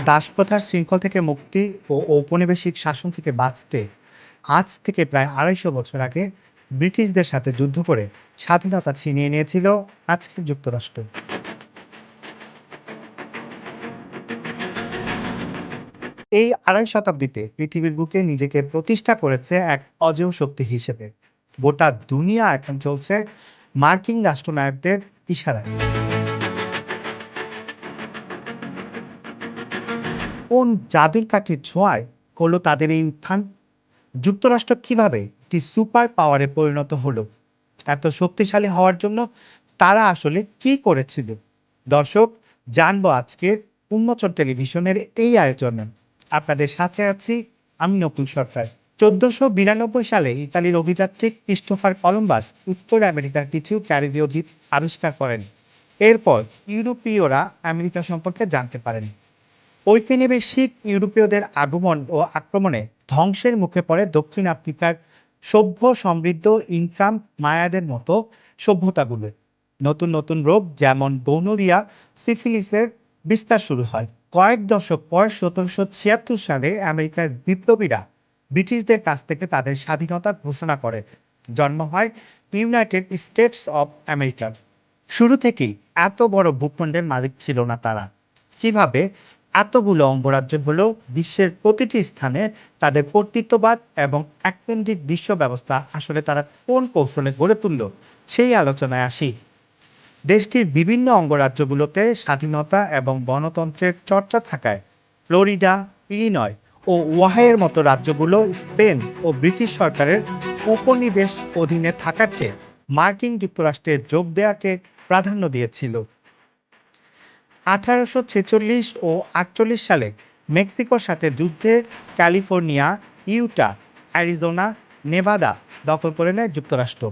দাসপ্রথার শৃঙ্খল থেকে মুক্তি ও ঔপনিবেশিক শাসন থেকে বাঁচতে আজ থেকে প্রায় ২৫০ বছর আগে ব্রিটিশদের সাথে যুদ্ধ করে স্বাধীনতা ছিনিয়ে নিয়েছিল আজকের যুক্তরাষ্ট্র। এই ২৫ শতাব্দীতে পৃথিবীর বুকে নিজেকে প্রতিষ্ঠা করেছে এক অজেয় শক্তি হিসেবে। গোটা দুনিয়া এখন চলছে মার্কিন রাষ্ট্রনায়কদের ইশারায়। কোন জাদুর কাঠির ছোঁয়ায় হলো তাদের এই উত্থান? যুক্তরাষ্ট্র কিভাবে একটি সুপার পাওয়ারে পরিণত হলো? এত শক্তিশালী হওয়ার জন্য তারা আসলে কি করেছিল? দর্শক, জানবো আজকের উন্মোচন টেলিভিশনের এই আয়োজনে। আপনাদের সাথে আছি আমি নকুল সরকার। ১৪৯২ সালে ইতালির অভিযাত্রী ক্রিস্টোফার কলম্বাস উত্তর আমেরিকার কিছু ক্যারিবীয় দ্বীপ আবিষ্কার করেন। এরপর ইউরোপীয়রা আমেরিকা সম্পর্কে জানতে পারেন। ঔপনিবেশিক ইউরোপীয়দের আগমন ও আক্রমণে ধ্বংসের মুখে পড়ে দক্ষিণ আফ্রিকার সভ্য সমৃদ্ধ ইনকাম মায়াদের মতো সভ্যতাগুলো। নতুন নতুন রোগ যেমন গনোরিয়া, সিফিলিসের বিস্তার শুরু হয়। কয়েক দশক পর ১৭৭৬ সালে আমেরিকার বিপ্লবীরা ব্রিটিশদের কাছ থেকে তাদের স্বাধীনতা ঘোষণা করে। জন্ম হয় ইউনাইটেড স্টেটস অব আমেরিকা। শুরু থেকেই এত বড় ভূখণ্ডের মালিক ছিল না তারা। কিভাবে এতগুলো অঙ্গরাজ্য হলেও বিশ্বের প্রতিটি স্থানে তাদের কর্তৃত্ববাদ এবং এককেন্দ্রিক বিশ্ব ব্যবস্থা আসলে তারা কোন কৌশলে গড়ে তুলল, সেই আলোচনায় আসি। দেশটির বিভিন্ন অঙ্গরাজ্যগুলোতে স্বাধীনতা এবং গণতন্ত্রের চর্চা থাকায় ফ্লোরিডা, ইলিনয় ও ওয়াহাইয়ের মতো রাজ্যগুলো স্পেন ও ব্রিটিশ সরকারের উপনিবেশ অধীনে থাকার চেয়ে মার্কিন যুক্তরাষ্ট্রে যোগ দেওয়াকে প্রাধান্য দিয়েছিল। ১৮৪৬ ও ৪৮ সালে মেক্সিকোর সাথে যুদ্ধে ক্যালিফোর্নিয়া, ইউটা, অ্যারিজোনা, নেভাদা দখল করে নেয় যুক্তরাষ্ট্র।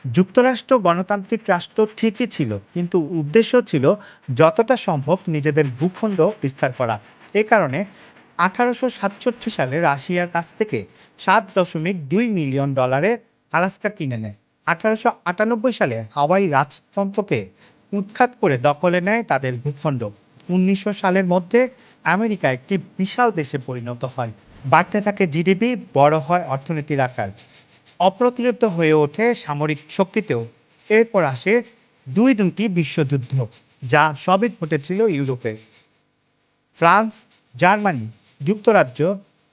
যুক্তরাষ্ট্র গণতান্ত্রিক রাষ্ট্র ঠিকই ছিল, কিন্তু উদ্দেশ্য ছিল যতটা সম্ভব নিজেদের ভূখণ্ড বিস্তার করা। এ কারণে ১৮৬৭ সালে রাশিয়ার কাছ থেকে $৭.২ মিলিয়ন আলাস্কা কিনে নেয়। ১৮৯৮ সালে হাওয়াই রাজতন্ত্রকে উৎখাত করে দখলে নেয় তাদের ভূখণ্ড। ১৯০০ সালের মধ্যে আমেরিকা একটি বিশাল দেশে পরিণত হয়। বাড়তে থাকে জিডিপি, বড় হয় অর্থনীতির আকার, অপ্রতিরোধ্য হয়ে ওঠে সামরিক শক্তিতেও। এরপর আসে দুইটি বিশ্বযুদ্ধ, যা সবই ঘটেছিল ইউরোপে। ফ্রান্স, জার্মানি, যুক্তরাজ্য,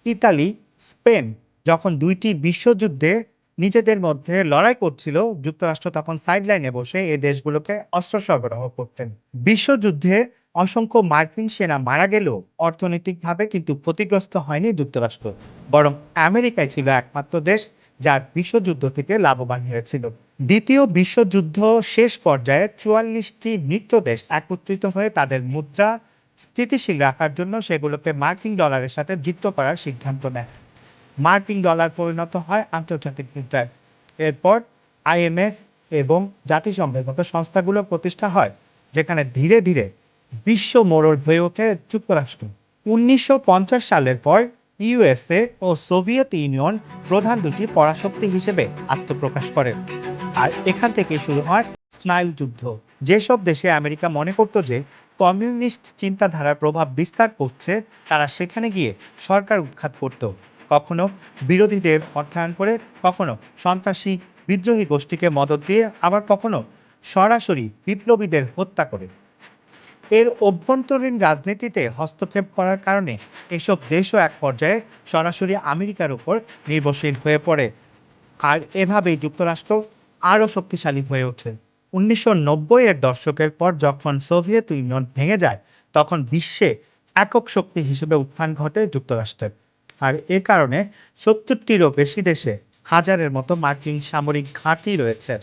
ইতালি, স্পেন যখন দুইটি বিশ্বযুদ্ধে নিজেদের মধ্যে লড়াই করছিল, যুক্তরাষ্ট্র তখন সাইডলাইনে বসে এই দেশগুলোকে অস্ত্র সরবরাহ করতেন। বিশ্বযুদ্ধে অসংখ্য মার্কিন সেনা মারা গেলেও অর্থনৈতিকভাবে কিন্তু ক্ষতিগ্রস্ত হয়নি যুক্তরাষ্ট্র, বরং আমেরিকাই ছিল একমাত্র দেশ যার বিশ্বযুদ্ধ থেকে লাভবান হয়েছিল। দ্বিতীয় বিশ্বযুদ্ধ শেষ পর্যায়ে ৪৪টি মিত্র দেশ একত্রিত হয়ে তাদের মুদ্রা স্থিতিশীল রাখার জন্য সেগুলোকে মার্কিন ডলারের সাথে যুক্ত করার সিদ্ধান্ত নেয়। মার্কিন ডলার পরিণত হয় আন্তর্জাতিক মুদ্রায়। এরপর আইএমএফ এবং জাতিসংঘের মতো সংস্থাগুলো প্রতিষ্ঠা হয়, যেখানে ধীরে ধীরে বিশ্ব মোড়ল হয়ে ওঠে যুক্তরাষ্ট্র। ১৯৫০ সালের পর ইউএসএ ও সোভিয়েত ইউনিয়ন প্রধান দুটি পরাশক্তি হিসেবে আত্মপ্রকাশ করে। আর এখান থেকে শুরু হয় স্নায়ুযুদ্ধ। যেসব দেশে আমেরিকা মনে করত যে কমিউনিস্ট চিন্তাধারার প্রভাব বিস্তার করছে, তারা সেখানে গিয়ে সরকার উৎখাত করত। কখনো বিরোধীদের অর্থায়ন করে, কখনো সন্ত্রাসী বিদ্রোহী গোষ্ঠীকে মদদ দিয়ে, আবার কখনো সরাসরি বিপ্লবীদের হত্যা করে। এর অভ্যন্তরীণ রাজনীতিতে হস্তক্ষেপ করার কারণে এসব দেশও এক পর্যায়ে সরাসরি আমেরিকার উপর নির্ভরশীল হয়ে পড়ে। আর এভাবেই যুক্তরাষ্ট্র আরও শক্তিশালী হয়ে ওঠে। ১৯৯০-এর দশকের পর যখন সোভিয়েত ইউনিয়ন ভেঙে যায়, তখন বিশ্বে একক শক্তি হিসেবে উত্থান ঘটে যুক্তরাষ্ট্রের। আর এ কারণে ৭০টিরও বেশি দেশে হাজারের মতো মার্কিন সামরিক ঘাঁটি রয়েছে।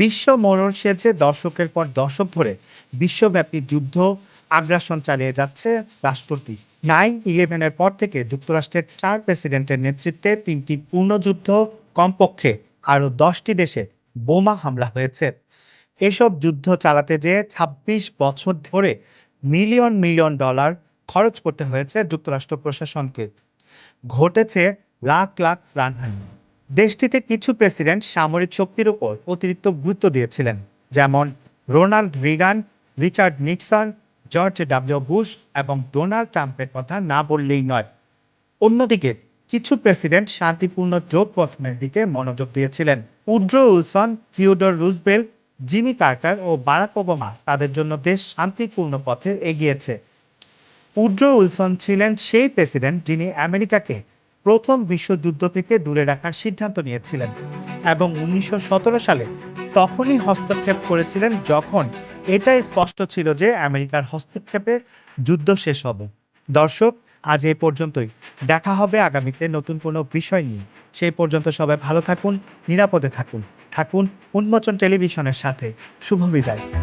বিশ্ব মোড়ল সেজে দশকের পর দশক ধরে বিশ্বব্যাপী যুদ্ধ, আগ্রাসন চালিয়ে যাচ্ছে রাষ্ট্রটি। ৯/11-এর পর থেকে যুক্তরাষ্ট্রের ৪ প্রেসিডেন্টের নেতৃত্বে ৩টি পূর্ণযুদ্ধ, কমপক্ষে আরও ১০টি দেশে বোমা হামলা হয়েছে। এসব যুদ্ধ চালাতে যেয়ে ২৬ বছর ধরে মিলিয়ন মিলিয়ন ডলার খরচ করতে হয়েছে যুক্তরাষ্ট্র প্রশাসনকে। ঘটেছে লাখ লাখ প্রাণহানি। দেশটিতে কিছু প্রেসিডেন্ট সামরিক শক্তির উপর অতিরিক্ত গুরুত্ব দিয়েছিলেন, যেমন Ronald Reagan, Richard Nixon, George W Bush এবং ডোনাল্ড ট্রাম্পের কথা না বললেই নয়। অন্যদিকে কিছু প্রেসিডেন্ট শান্তিপূর্ণ জোট গঠনের দিকে মনোযোগ দিয়েছিলেন। Woodrow Wilson, Theodore Roosevelt, Jimmy Carter ও বারাক ওবামা তাদের জন্য দেশ শান্তিপূর্ণ পথে এগিয়েছে। উড্রো উইলসন ছিলেন সেই প্রেসিডেন্ট যিনি আমেরিকাকে প্রথম বিশ্বযুদ্ধ থেকে দূরে রাখার সিদ্ধান্ত নিয়েছিলেন এবং 1917 সালে তখনই হস্তক্ষেপ করেছিলেন যখন এটা স্পষ্ট ছিল যে আমেরিকার হস্তক্ষেপে যুদ্ধ শেষ হবে। দর্শক, আজ এই পর্যন্তই। দেখা হবে আগামীতে নতুন কোনো বিষয় নিয়ে। সেই পর্যন্ত সবাই ভালো থাকুন, নিরাপদে থাকুন। থাকুন উন্মোচন টেলিভিশনের সাথে। শুভ বিদায়।